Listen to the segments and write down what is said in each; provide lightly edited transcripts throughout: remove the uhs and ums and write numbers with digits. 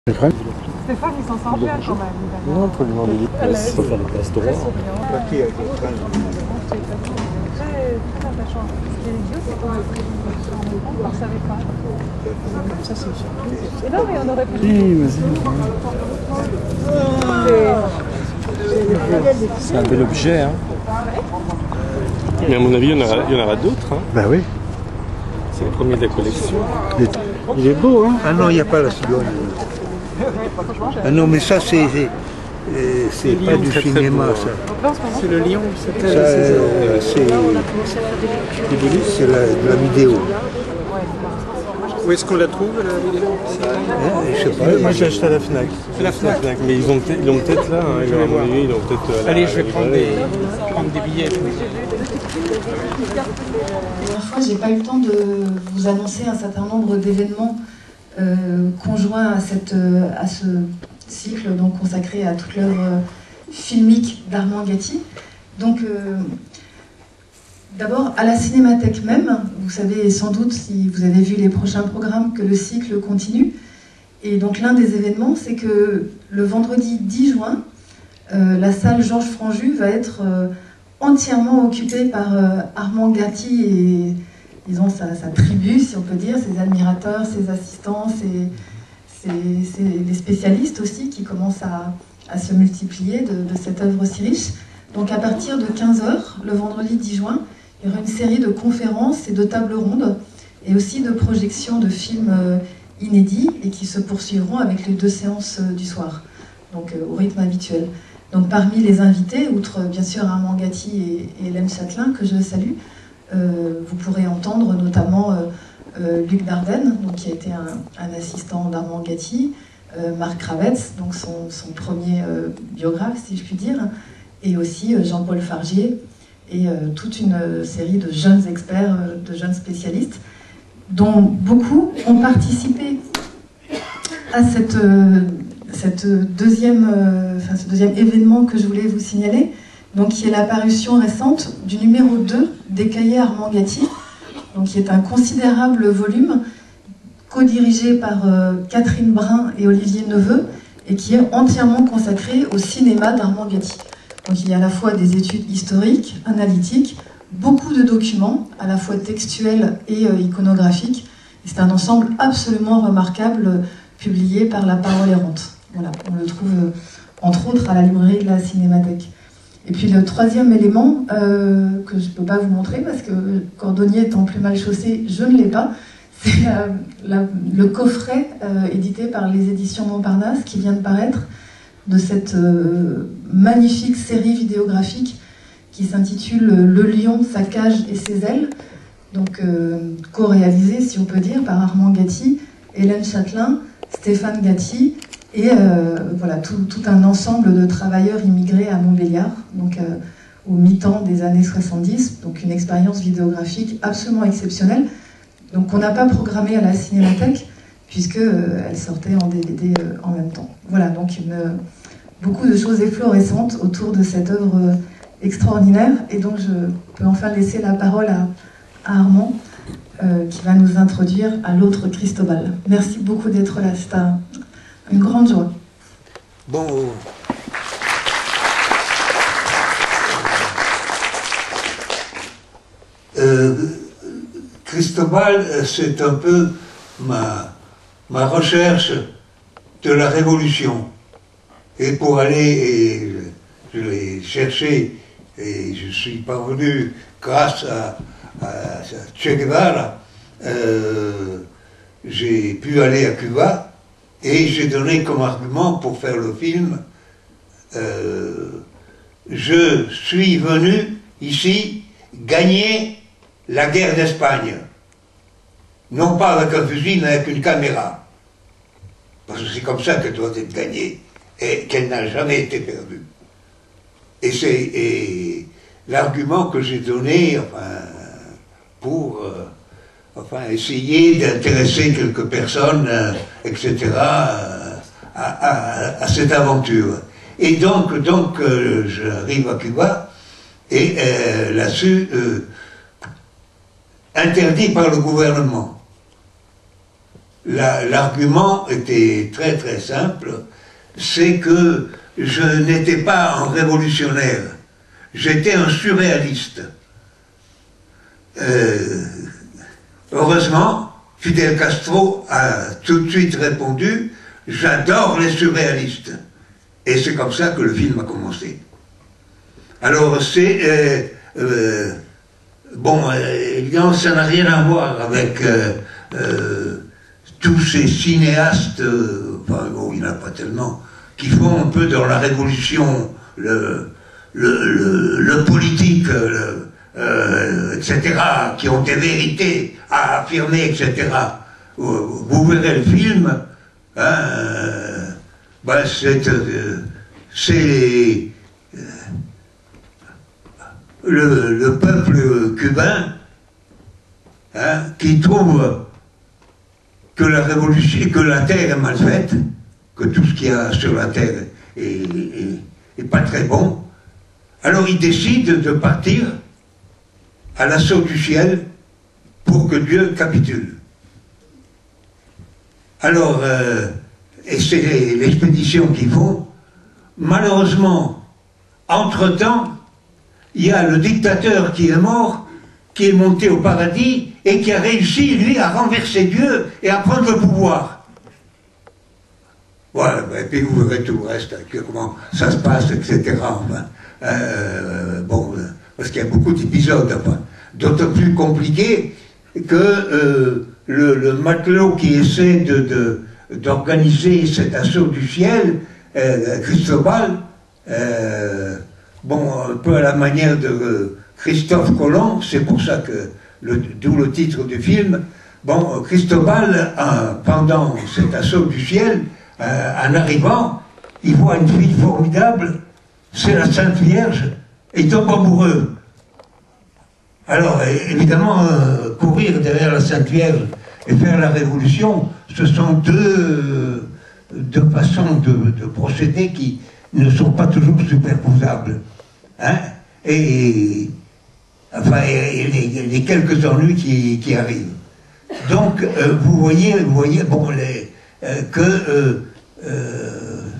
Stéphane, il s'en sort bien quand même. non, pour lui demander des places, il faut faire des restaurants. Très attachant. Ce qui est idiot, c'est qu'on ne le savait pas. Ça, c'est une surprise. Et non, mais on aurait pu. Oui, vas-y. C'est un bel objet, hein. Mais à mon avis, il y en aura d'autres. Hein. Bah oui. C'est le premier de la collection. Il est beau, hein. Ah non, il n'y a pas la cigogne. Ah non, mais ça, c'est pas du cinéma, ça. C'est le lion, C'est de la vidéo. Où est-ce qu'on la trouve, la vidéo? Je sais pas. Moi, j'ai acheté à la FNAC. La FNAC. Mais ils l'ont peut-être là. Hein. À mon avis, ils l'ont peut-être. Allez, je vais prendre des billets. La dernière fois, j'ai pas eu le temps de vous annoncer un certain nombre d'événements conjoints à ce cycle donc, consacré à toute l'œuvre filmique d'Armand Gatti. Donc, d'abord, à la Cinémathèque même, vous savez sans doute, si vous avez vu les prochains programmes, que le cycle continue. Et donc, l'un des événements, c'est que le vendredi 10 juin, la salle Georges Franju va être entièrement occupée par Armand Gatti et, disons, sa tribu, si on peut dire, ses admirateurs, ses assistants, les spécialistes aussi qui commencent à se multiplier de cette œuvre si riche. Donc à partir de 15 h, le vendredi 10 juin, il y aura une série de conférences et de tables rondes et aussi de projections de films inédits et qui se poursuivront avec les 2 séances du soir, donc au rythme habituel. Donc parmi les invités, outre bien sûr Armand Gatti et Hélène Châtelain, que je salue, vous pourrez entendre notamment Luc Dardenne, donc, qui a été un assistant d'Armand Gatti, Marc Kravetz, donc son premier biographe, si je puis dire, et aussi Jean-Paul Fargier, et toute une série de jeunes experts, de jeunes spécialistes, dont beaucoup ont participé à ce deuxième événement que je voulais vous signaler, donc qui est la parution récente du numéro 2 des cahiers Armand Gatti, donc qui est un considérable volume co-dirigé par Catherine Brun et Olivier Neveu et qui est entièrement consacré au cinéma d'Armand Gatti. Donc il y a à la fois des études historiques, analytiques, beaucoup de documents, à la fois textuels et iconographiques. C'est un ensemble absolument remarquable publié par La Parole Errante. Voilà, on le trouve entre autres à la librairie de la Cinémathèque. Et puis le troisième élément que je ne peux pas vous montrer parce que cordonnier étant plus mal chaussé, je ne l'ai pas, c'est le coffret édité par les éditions Montparnasse qui vient de paraître de cette magnifique série vidéographique qui s'intitule Le lion, sa cage et ses ailes, donc co-réalisée, si on peut dire, par Armand Gatti, Hélène Châtelain, Stéphane Gatti, et voilà, tout un ensemble de travailleurs immigrés à Montbéliard, donc au mi-temps des années 70, donc une expérience vidéographique absolument exceptionnelle, donc on n'a pas programmé à la Cinémathèque, puisqu'elle sortait en DVD en même temps. Voilà, donc beaucoup de choses efflorescentes autour de cette œuvre extraordinaire, et donc je peux enfin laisser la parole à Armand, qui va nous introduire à l'autre Cristobal. Merci beaucoup d'être là, c'est une grande joie. Bon. Cristobal, c'est un peu ma recherche de la Révolution. Et pour aller, je l'ai cherché, et je suis parvenu grâce à Che Guevara, j'ai pu aller à Cuba. Et j'ai donné comme argument pour faire le film, je suis venu ici gagner la guerre d'Espagne. Non pas avec un fusil, mais avec une caméra. Parce que c'est comme ça qu'elle doit être gagnée, et qu'elle n'a jamais été perdue. Et c'est l'argument que j'ai donné, pour essayer d'intéresser quelques personnes, etc., à cette aventure. Et donc j'arrive à Cuba, et là-dessus, interdit par le gouvernement. l'argument était très très simple, c'est que je n'étais pas un révolutionnaire, j'étais un surréaliste. Heureusement, Fidel Castro a tout de suite répondu « J'adore les surréalistes ». Et c'est comme ça que le film a commencé. Alors c'est... évidemment, ça n'a rien à voir avec tous ces cinéastes, enfin, bon, il n'y en a pas tellement, qui font un peu dans la révolution le politique, etc., qui ont des vérités à affirmer, etc. Vous verrez le film, hein, c'est le peuple cubain, hein, qui trouve que la révolution, que la terre est mal faite, que tout ce qu'il y a sur la terre est pas très bon. Alors il décide de partir à l'assaut du ciel pour que Dieu capitule. Alors, et c'est l'expédition qu'ils font. Malheureusement, entre-temps, il y a le dictateur qui est mort, qui est monté au paradis et qui a réussi, lui, à renverser Dieu et à prendre le pouvoir. Voilà, et puis vous verrez tout le reste, comment ça se passe, etc. Enfin, parce qu'il y a beaucoup d'épisodes, enfin, d'autant plus compliqués que le matelot qui essaie d'organiser cet assaut du ciel, Cristobal, un peu à la manière de Christophe Colomb, c'est pour ça que, d'où le titre du film, Cristobal, pendant cet assaut du ciel, en arrivant, il voit une fille formidable, c'est la Sainte Vierge, et il tombe amoureux. Alors, évidemment, courir derrière la Sainte Vierge et faire la révolution, ce sont deux façons de procéder qui ne sont pas toujours superposables. Hein? Et les quelques ennuis qui arrivent. Donc, vous voyez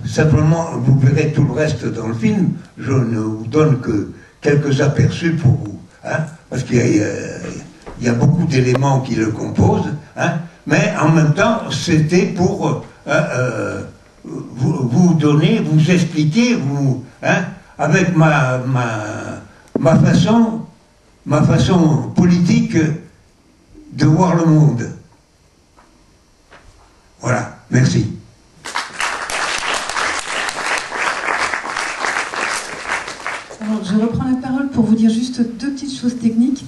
simplement, vous verrez tout le reste dans le film, je ne vous donne que quelques aperçus pour vous, hein, parce qu'il y a beaucoup d'éléments qui le composent, hein, mais en même temps, c'était pour vous donner, vous expliquer, hein, avec ma façon politique de voir le monde. Voilà, merci. Alors, je reprends la parole pour vous dire juste deux petites choses techniques.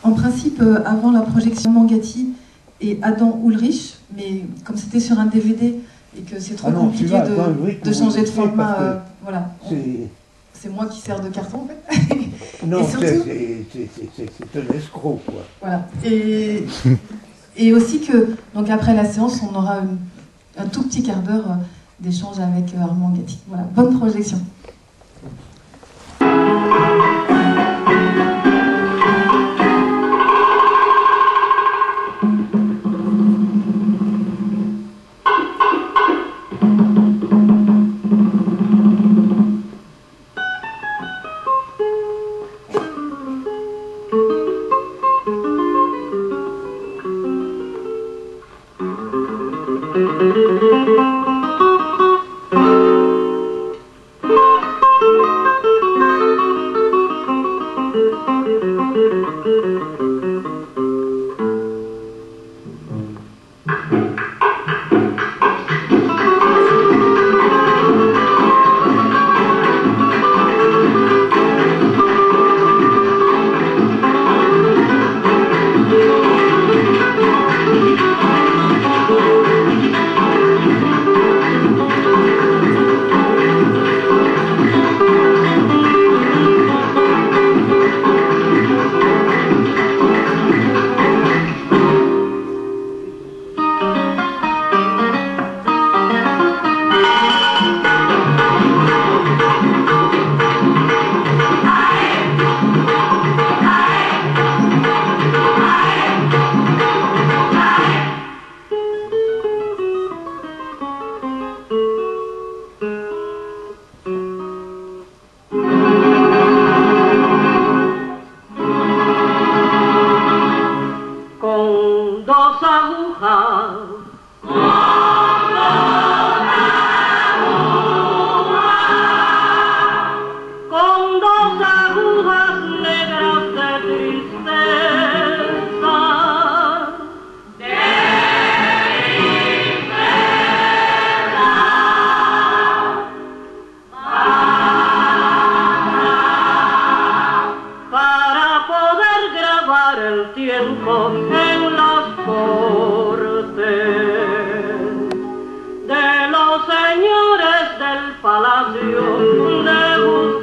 En principe, avant la projection, Mangati et Adam Ulrich, mais comme c'était sur un DVD et que c'est trop compliqué de changer de format, voilà. C'est moi qui sers de carton, en fait. Non, c'est un escroc, quoi. Voilà. Et aussi que, donc après la séance, on aura un tout petit quart d'heure d'échange avec Armand Gatti. Voilà, bonne projection. señores del palacio de